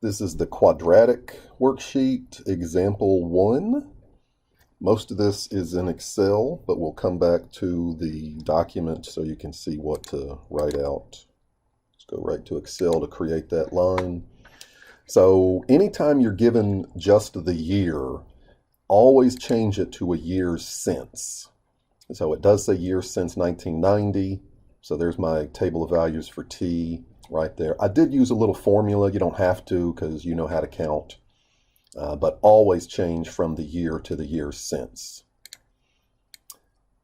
This is the quadratic worksheet, example 1. Most of this is in Excel, but we'll come back to the document so you can see what to write out. Let's go right to Excel to create that line. So anytime you're given just the year, always change it to a year since. So it does say year since 1990. So there's my table of values for T right there. I did use a little formula. You don't have to because you know how to count. But always change from the year to the year since.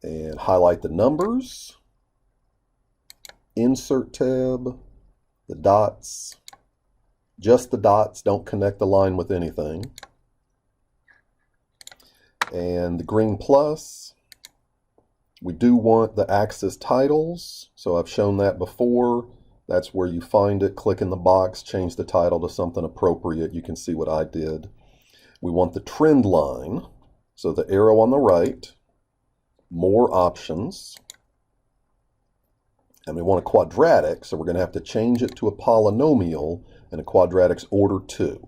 And highlight the numbers. Insert tab. The dots. Just the dots. Don't connect the line with anything. And the green plus. We do want the axis titles. So I've shown that before. That's where you find it. Click in the box, change the title to something appropriate. You can see what I did. We want the trend line. So the arrow on the right, more options. And we want a quadratic, so we're going to have to change it to a polynomial, and a quadratic's order 2.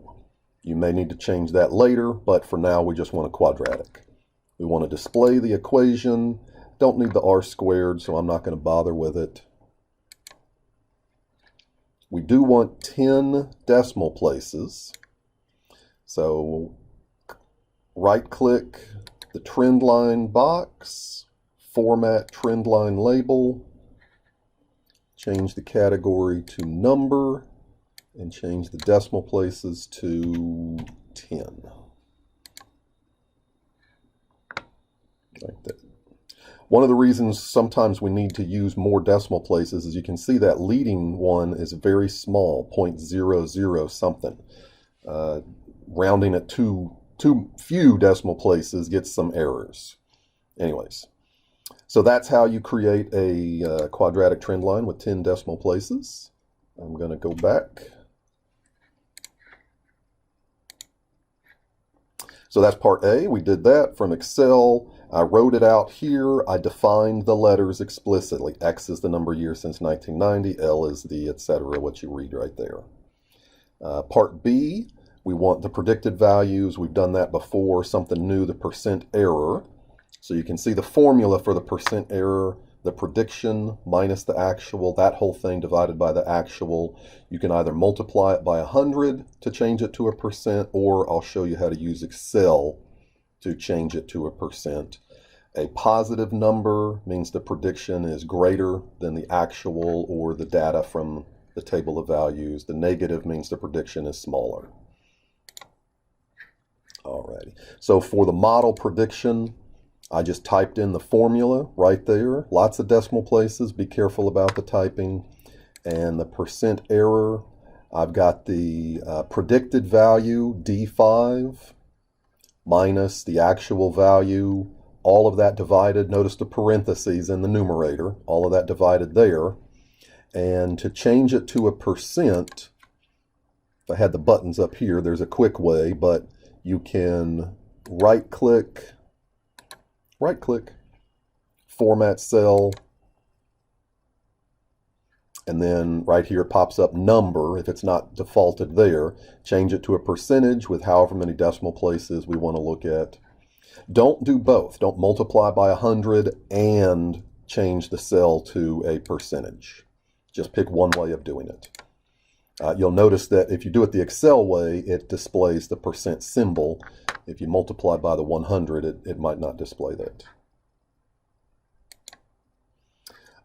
You may need to change that later, but for now we just want a quadratic. We want to display the equation. Don't need the r squared, so I'm not going to bother with it. We do want 10 decimal places. So right-click the trend line box, format trend line label, change the category to number, and change the decimal places to 10. Like that. One of the reasons sometimes we need to use more decimal places is you can see that leading one is very small, 0.00 something. Rounding it too few decimal places gets some errors. Anyways, so that's how you create a quadratic trend line with 10 decimal places. I'm going to go back. So that's part A. We did that from Excel. I wrote it out here. I defined the letters explicitly. X is the number of years since 1990. L is the etc. what you read right there. Part B, we want the predicted values. We've done that before. Something new, the percent error. So you can see the formula for the percent error, the prediction minus the actual, that whole thing divided by the actual. You can either multiply it by 100 to change it to a percent, or I'll show you how to use Excel to change it to a percent. A positive number means the prediction is greater than the actual or the data from the table of values. The negative means the prediction is smaller. Alrighty. So for the model prediction, I just typed in the formula right there. Lots of decimal places. Be careful about the typing. And the percent error, I've got the predicted value, D5, minus the actual value, all of that divided. Notice the parentheses in the numerator, all of that divided there. And to change it to a percent, if I had the buttons up here, there's a quick way, but you can right-click, format cell, and then right here it pops up number. If it's not defaulted there, change it to a percentage with however many decimal places we want to look at. Don't do both. Don't multiply by 100 and change the cell to a percentage. Just pick one way of doing it. You'll notice that if you do it the Excel way, it displays the percent symbol. If you multiply by the 100, it might not display that.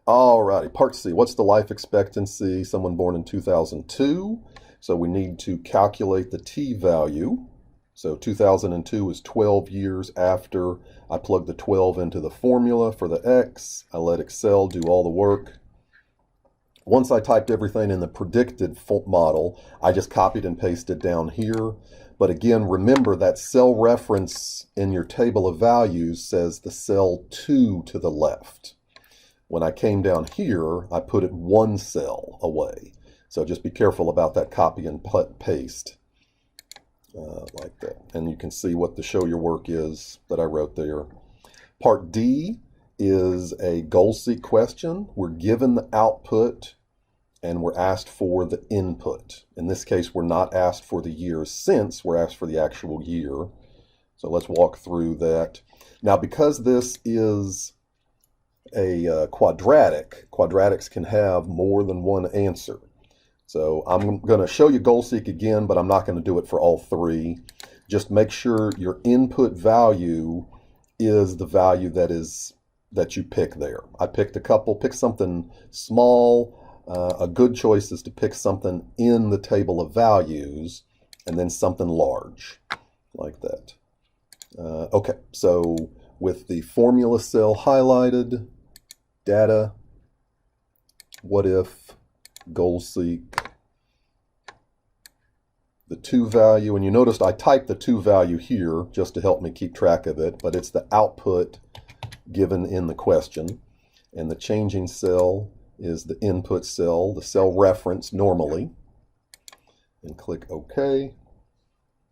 Alrighty, part C. What's the life expectancy? Someone born in 2002. So we need to calculate the T value. So 2002 is 12 years after I plugged the 12 into the formula for the X. I let Excel do all the work. Once I typed everything in the predicted model, I just copied and pasted down here. But again, remember that cell reference in your table of values says the cell 2 to the left. When I came down here, I put it one cell away. So just be careful about that copy and paste like that. And you can see what the show your work is that I wrote there. Part D is a goal seek question. We're given the output and we're asked for the input. In this case, we're not asked for the years since, we're asked for the actual year. So let's walk through that. Now, because this is a quadratic, quadratics can have more than one answer. So I'm going to show you goal-seek again, but I'm not going to do it for all three. Just make sure your input value is the value that you pick there. I picked a couple. Pick something small. A good choice is to pick something in the table of values and then something large like that. Okay, so with the formula cell highlighted, data, what if, goal-seek, the 2 value, and you noticed I typed the 2 value here just to help me keep track of it, but it's the output given in the question, and the changing cell is the input cell, the cell reference normally, and click OK,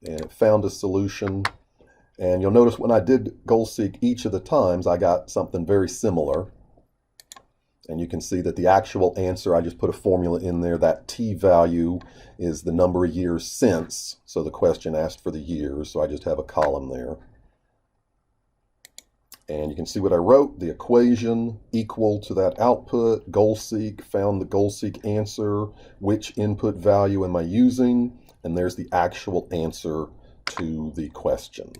and it found a solution. And you'll notice when I did goal-seek each of the times, I got something very similar. And you can see that the actual answer, I just put a formula in there. That t value is the number of years since. So the question asked for the years, so I just have a column there. And you can see what I wrote, the equation equal to that output, goal-seek, found the goal-seek answer, which input value am I using, and there's the actual answer to the question.